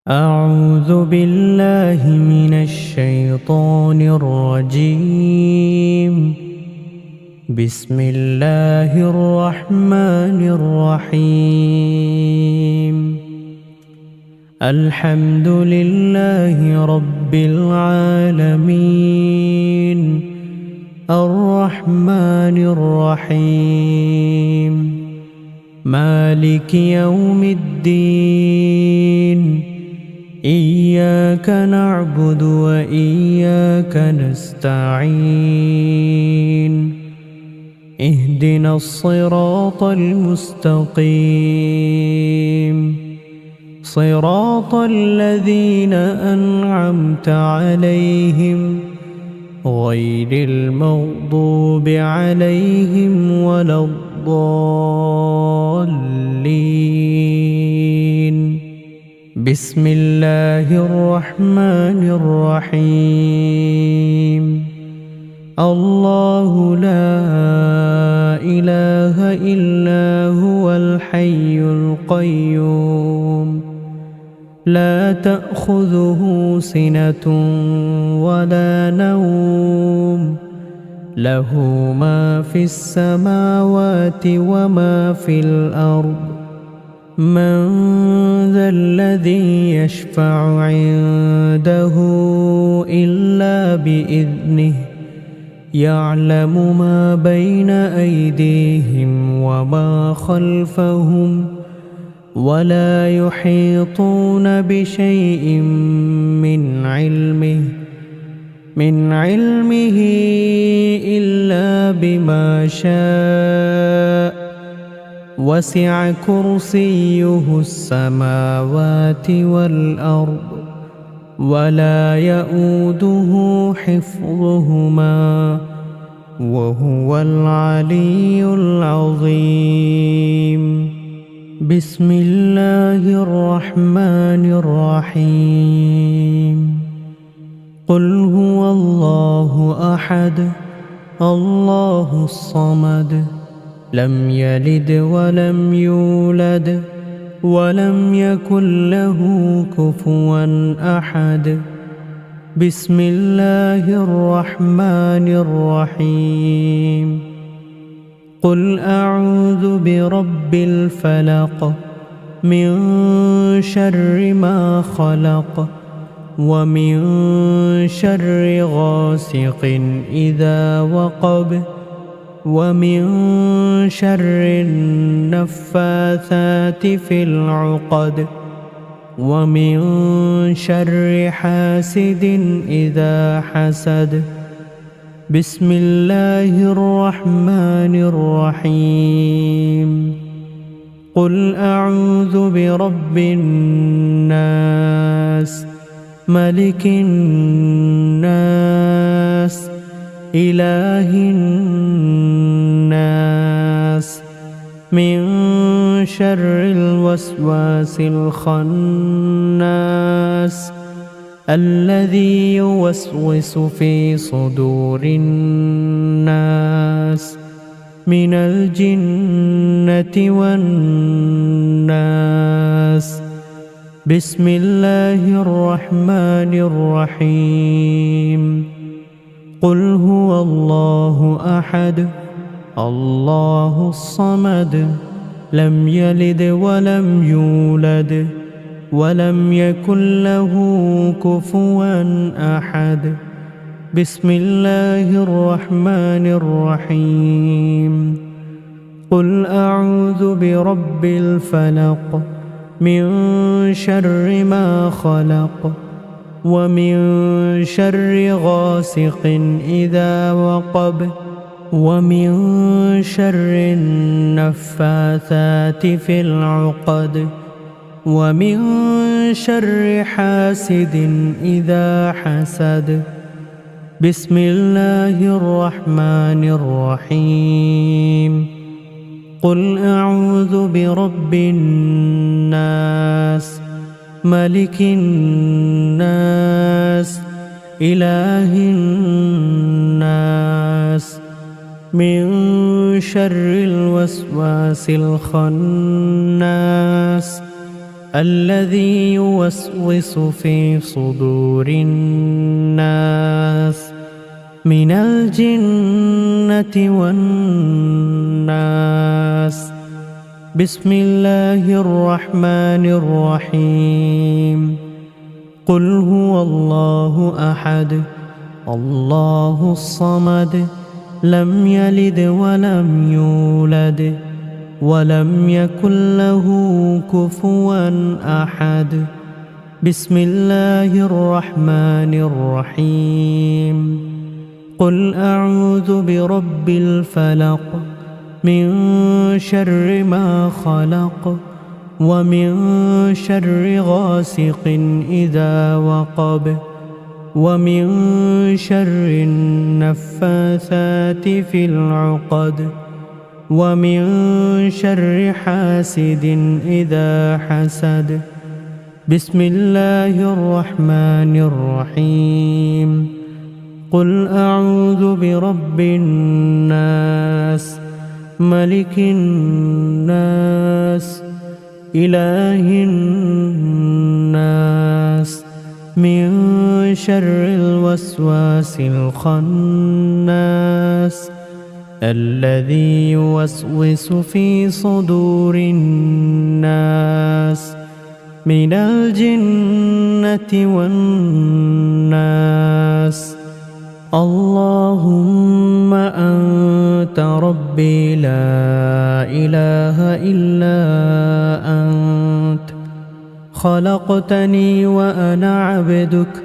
أعوذ بالله من الشيطان الرجيم. بسم الله الرحمن الرحيم. الحمد لله رب العالمين الرحمن الرحيم مالك يوم الدين. إياك نعبد وإياك نستعين. اهدنا الصراط المستقيم صراط الذين أنعمت عليهم غير المغضوب عليهم ولا الضالين. بسم الله الرحمن الرحيم. الله لا إله إلا هو الحي القيوم لا تأخذه سنة ولا نوم له ما في السماوات وما في الأرض. من ذا الذي يشفع عنده إلا بإذنه يعلم ما بين أيديهم وما خلفهم ولا يحيطون بشيء من علمه إلا بما شاء. وسع كرسيه السماوات والأرض ولا يؤوده حفظهما وهو العلي العظيم. بسم الله الرحمن الرحيم. قل هو الله أحد الله الصمد لم يلد ولم يولد ولم يكن له كفوا أحد. بسم الله الرحمن الرحيم. قل أعوذ برب الفلق من شر ما خلق ومن شر غاسق إذا وقب ومن شر النفاثات في العقد ومن شر حاسد إذا حسد. بسم الله الرحمن الرحيم. قل أعوذ برب الناس ملك الناس إله الناس من شر الوسواس الخناس الذي يوسوس في صدور الناس من الجنة والناس. بسم الله الرحمن الرحيم. قل هو الله أحد الله الصمد لم يلد ولم يولد ولم يكن له كفوا أحد. بسم الله الرحمن الرحيم. قل أعوذ برب الفلق من شر ما خلق ومن شر غاسق إذا وقب ومن شر النفاثات في العقد ومن شر حاسد إذا حسد. بسم الله الرحمن الرحيم. قل أعوذ برب الناس ملك الناس إله الناس من شر الوسواس الخناس الذي يوسوس في صدور الناس من الجنة والناس. بسم الله الرحمن الرحيم. قل هو الله أحد الله الصمد لم يلد ولم يولد ولم يكن له كفوا أحد. بسم الله الرحمن الرحيم. قل أعوذ برب الفلق من شر ما خلق ومن شر غاسق إذا وقب ومن شر النفاثات في العقد ومن شر حاسد إذا حسد. بسم الله الرحمن الرحيم. قل أعوذ برب الناس ملك الناس إله الناس من شر الوسواس الخناس الذي يوسوس في صدور الناس من الجنة والناس. اللهم أنت ربي لا إله إلا أنت خلقتني وأنا عبدك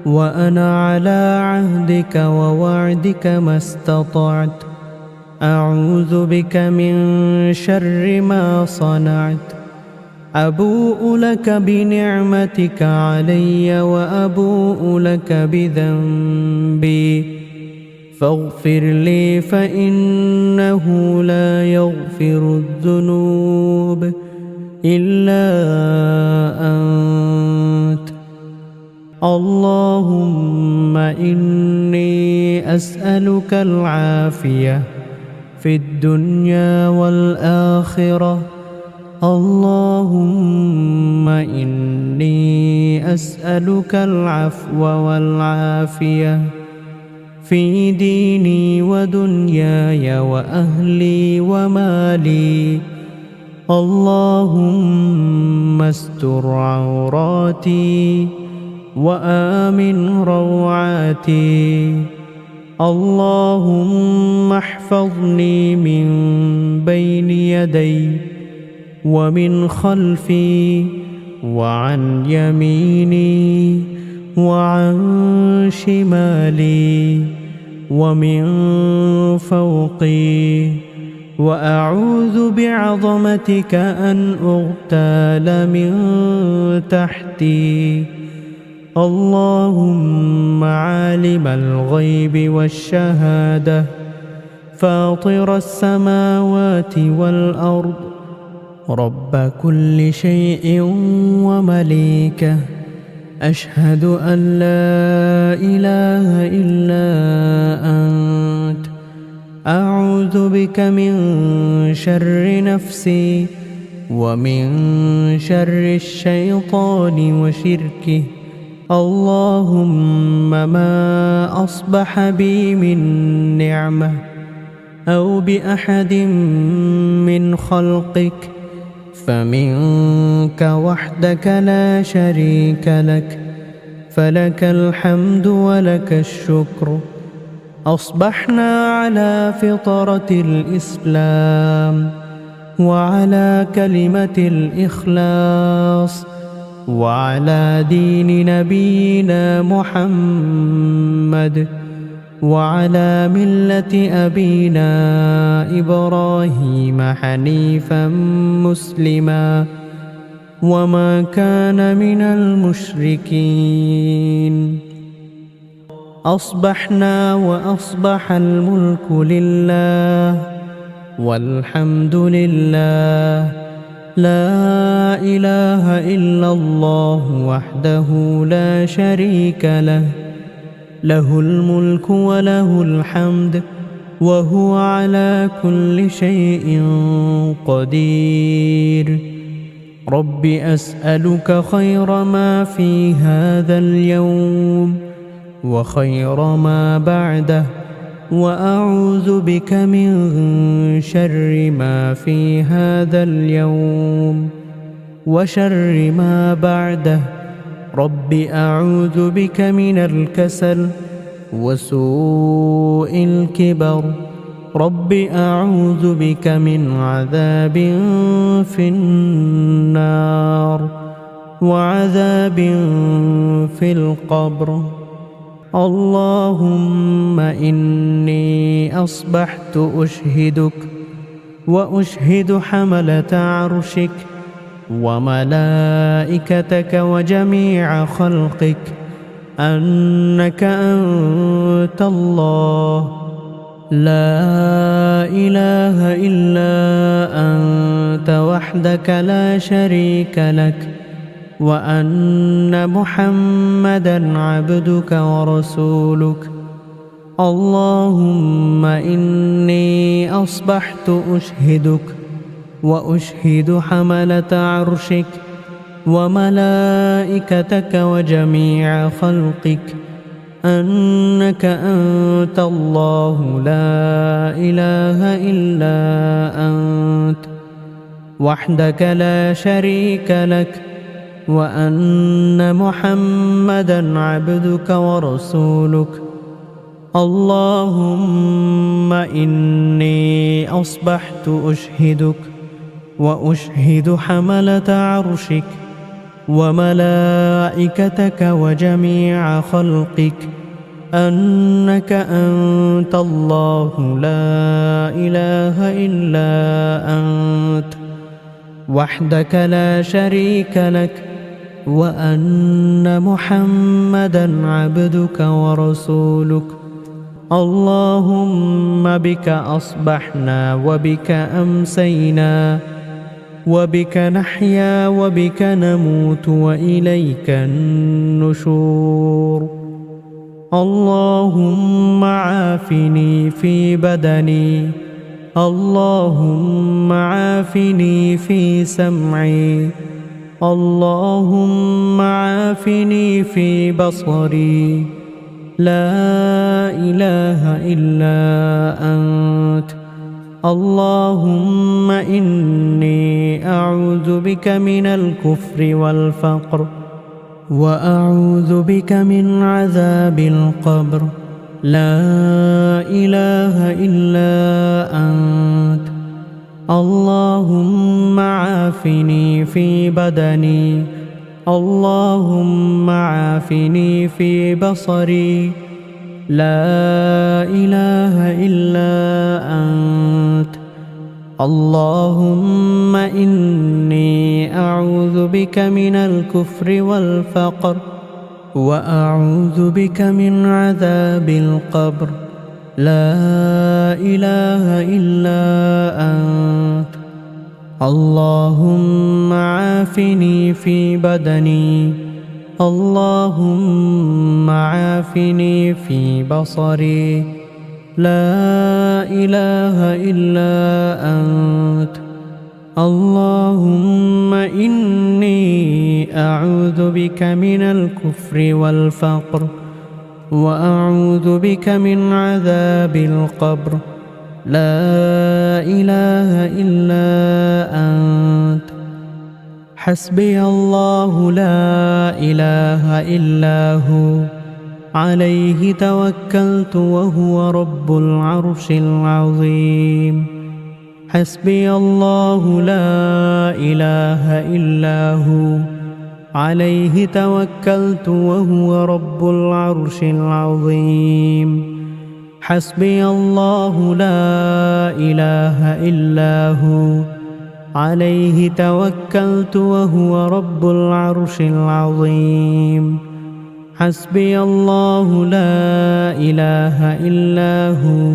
وأنا على عهدك ووعدك ما استطعت. أعوذ بك من شر ما صنعت. أبوء لك بنعمتك علي وأبوء لك بذنبي فاغفر لي فإنه لا يغفر الذنوب إلا أنت. اللهم إني أسألك العافية في الدنيا والآخرة. اللهم إني أسألك العفو والعافية في ديني ودنياي وأهلي ومالي. اللهم استر عوراتي وآمن روعاتي. اللهم احفظني من بين يدي ومن خلفي وعن يميني وعن شمالي ومن فوقي. وأعوذ بعظمتك أن أغتال من تحتي. اللهم عالم الغيب والشهادة فاطر السماوات والأرض رب كل شيء ومليكه. أشهد أن لا إله إلا أنت. أعوذ بك من شر نفسي ومن شر الشيطان وشركه. اللهم ما أصبح بي من نعمة أو بأحد من خلقك فمنك وحدك لا شريك لك، فلك الحمد ولك الشكر. أصبحنا على فطرة الإسلام وعلى كلمة الإخلاص وعلى دين نبينا محمد وعلى ملة أبينا إبراهيم حنيفا مسلما وما كان من المشركين. أصبحنا وأصبح الملك لله والحمد لله، لا إله إلا الله وحده لا شريك له، له الملك وله الحمد وهو على كل شيء قدير. رب أسألك خير ما في هذا اليوم وخير ما بعده، وأعوذ بك من شر ما في هذا اليوم وشر ما بعده. رب أعوذ بك من الكسل وسوء الكبر. رب أعوذ بك من عذاب في النار وعذاب في القبر. اللهم إني أصبحت أشهدك وأشهد حملة عرشك وملائكتك وجميع خلقك أنك أنت الله لا إله إلا أنت وحدك لا شريك لك، وأن محمدًا عبدك ورسولك. اللهم إني أصبحت أشهدك وأشهد حملة عرشك وملائكتك وجميع خلقك أنك أنت الله لا إله إلا أنت وحدك لا شريك لك، وأن محمدًا عبدك ورسولك. اللهم إني أصبحت أشهدك وأشهد حملة عرشك وملائكتك وجميع خلقك أنك أنت الله لا إله إلا أنت وحدك لا شريك لك، وأن محمدًا عبدك ورسولك. اللهم بك أصبحنا وبك أمسينا وبك نحيا وبك نموت وإليك النشور. اللهم عافني في بدني، اللهم عافني في سمعي، اللهم عافني في بصري. لا إله إلا أنت. اللهم إني أعوذ بك من الكفر والفقر، وأعوذ بك من عذاب القبر. لا إله إلا أنت. اللهم عافني في بدني، اللهم عافني في بصري. لا إله إلا أنت. اللهم إني أعوذ بك من الكفر والفقر، وأعوذ بك من عذاب القبر. لا إله إلا أنت. اللهم عافني في بدني، اللهم عافني في بصري. لا إله إلا أنت. اللهم إني أعوذ بك من الكفر والفقر، وأعوذ بك من عذاب القبر. لا إله إلا أنت. حسبي الله لا إله إلا هو، عليه توكلت وهو رب العرش العظيم. حسبي الله لا إله إلا هو، عليه توكلت وهو رب العرش العظيم. حسبي الله لا إله إلا هو، عليه توكلت وهو رب العرش العظيم. حسبي الله لا إله إلا هو،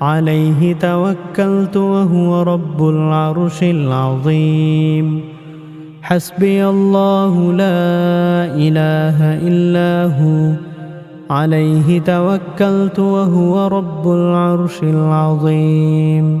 عليه توكلت وهو رب العرش العظيم. حسبي الله لا إله إلا هو، عليه توكلت وهو رب العرش العظيم.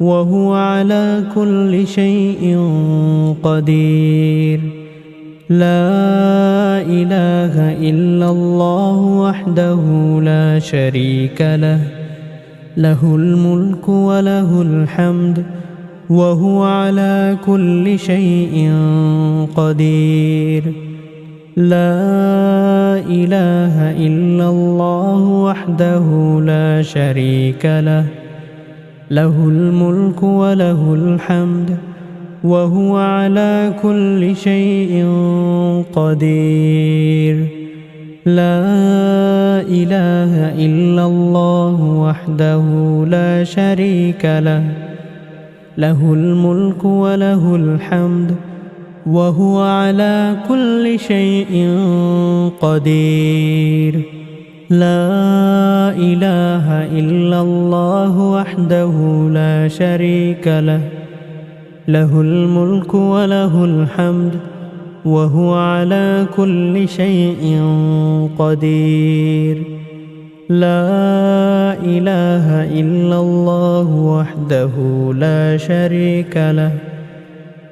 وهو على كل شيء قدير. لا إله إلا الله وحده لا شريك له، له الملك وله الحمد وهو على كل شيء قدير. لا إله إلا الله وحده لا شريك له، له الملك وله الحمد وهو على كل شيء قدير. لا إله إلا الله وحده لا شريك له، له الملك وله الحمد وهو على كل شيء قدير. لا إله إلا الله وحده لا شريك له، له الملك وله الحمد وهو على كل شيء قدير. لا إله إلا الله وحده لا شريك له،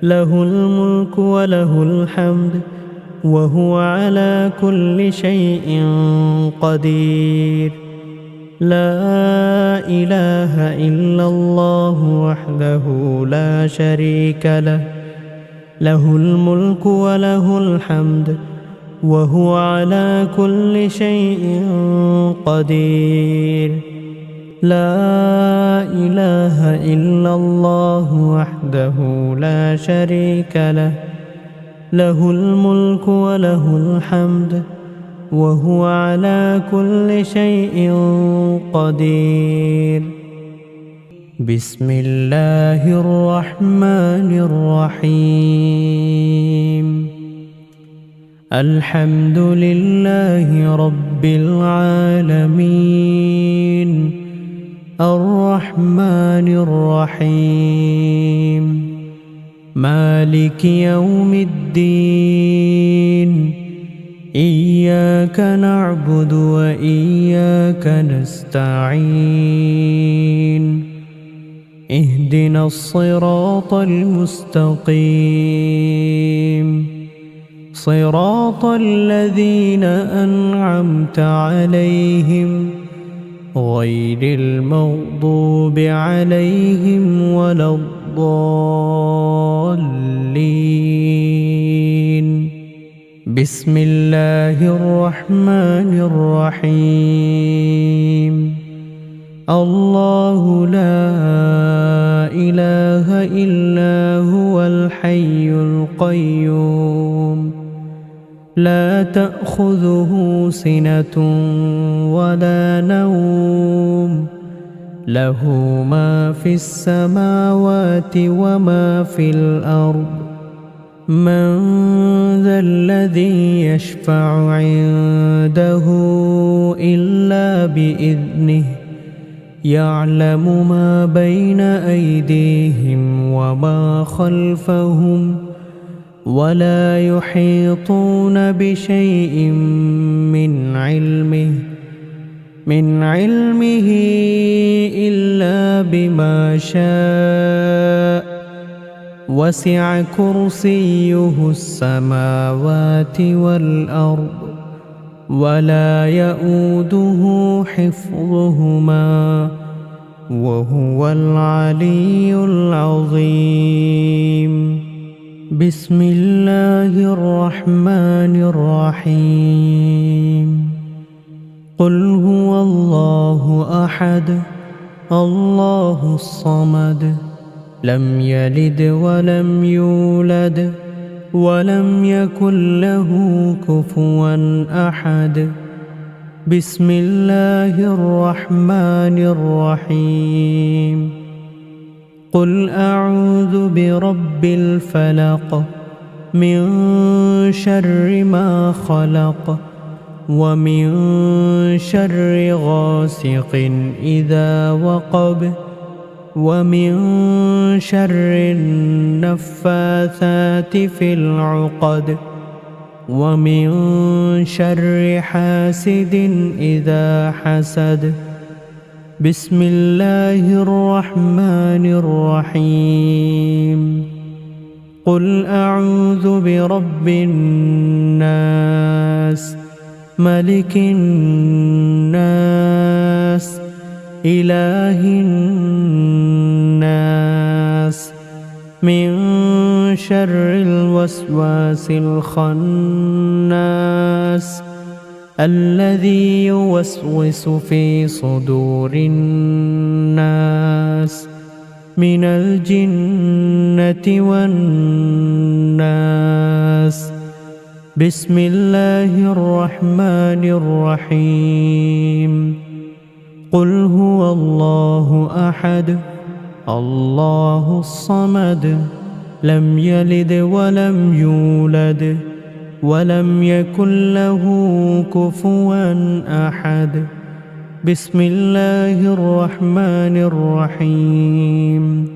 له الملك وله الحمد وهو على كل شيء قدير. لا إله إلا الله وحده لا شريك له، له الملك وله الحمد وهو على كل شيء قدير. لا إله إلا الله وحده لا شريك له، له الملك وله الحمد وهو على كل شيء قدير. بسم الله الرحمن الرحيم. الحمد لله رب العالمين، الرحمن الرحيم، مالك يوم الدين. إياك نعبد وإياك نستعين. اهدنا الصراط المستقيم، صراط الذين أنعمت عليهم غير المغضوب عليهم ولا الضالين. بسم الله الرحمن الرحيم. الله لا إله إلا هو الحي القيوم، لا تأخذه سنة ولا نوم، له ما في السماوات وما في الأرض. من ذا الذي يشفع عنده إلا بإذنه، يعلم ما بين أيديهم وما خلفهم، ولا يحيطون بشيء من علمه إلا بما شاء. وسع كرسيه السماوات والأرض، ولا يؤوده حفظهما، وهو العلي العظيم. بسم الله الرحمن الرحيم. قل هو الله أحد، الله الصمد، لم يلد ولم يولد ولم يكن له كفوا أحد. بسم الله الرحمن الرحيم. قل أعوذ برب الفلق، من شر ما خلق، ومن شر غاسق إذا وقب، ومن شر النفاثات في العقد، ومن شر حاسد إذا حسد. بسم الله الرحمن الرحيم قل أعوذ برب الناس ملك الناس إله الناس من شر الوسواس الخناس الذي يوسوس في صدور الناس من الجنة والناس بسم الله الرحمن الرحيم قل هو الله أحد الله الصمد لم يلد ولم يولد ولم يكن له كفوا أحد بسم الله الرحمن الرحيم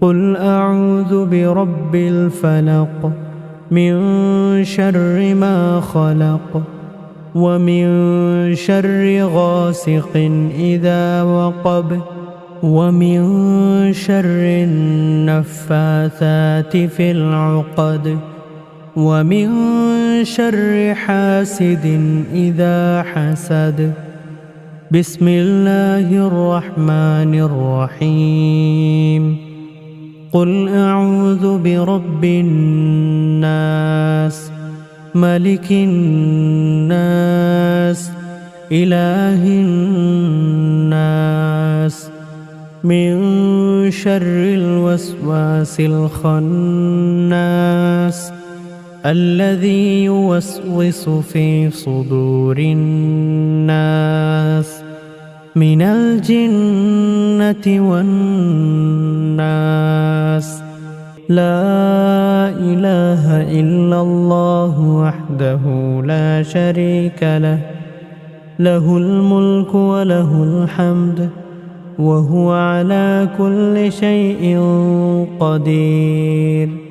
قل أعوذ برب الفلق من شر ما خلق ومن شر غاسق إذا وقب ومن شر النفاثات في العقد ومن شر حاسد إذا حسد بسم الله الرحمن الرحيم قل أعوذ برب الناس ملك الناس إله الناس من شر الوسواس الخناس الذي يوسوس في صدور الناس من الجنة والناس لا إله إلا الله وحده لا شريك له له الملك وله الحمد وهو على كل شيء قدير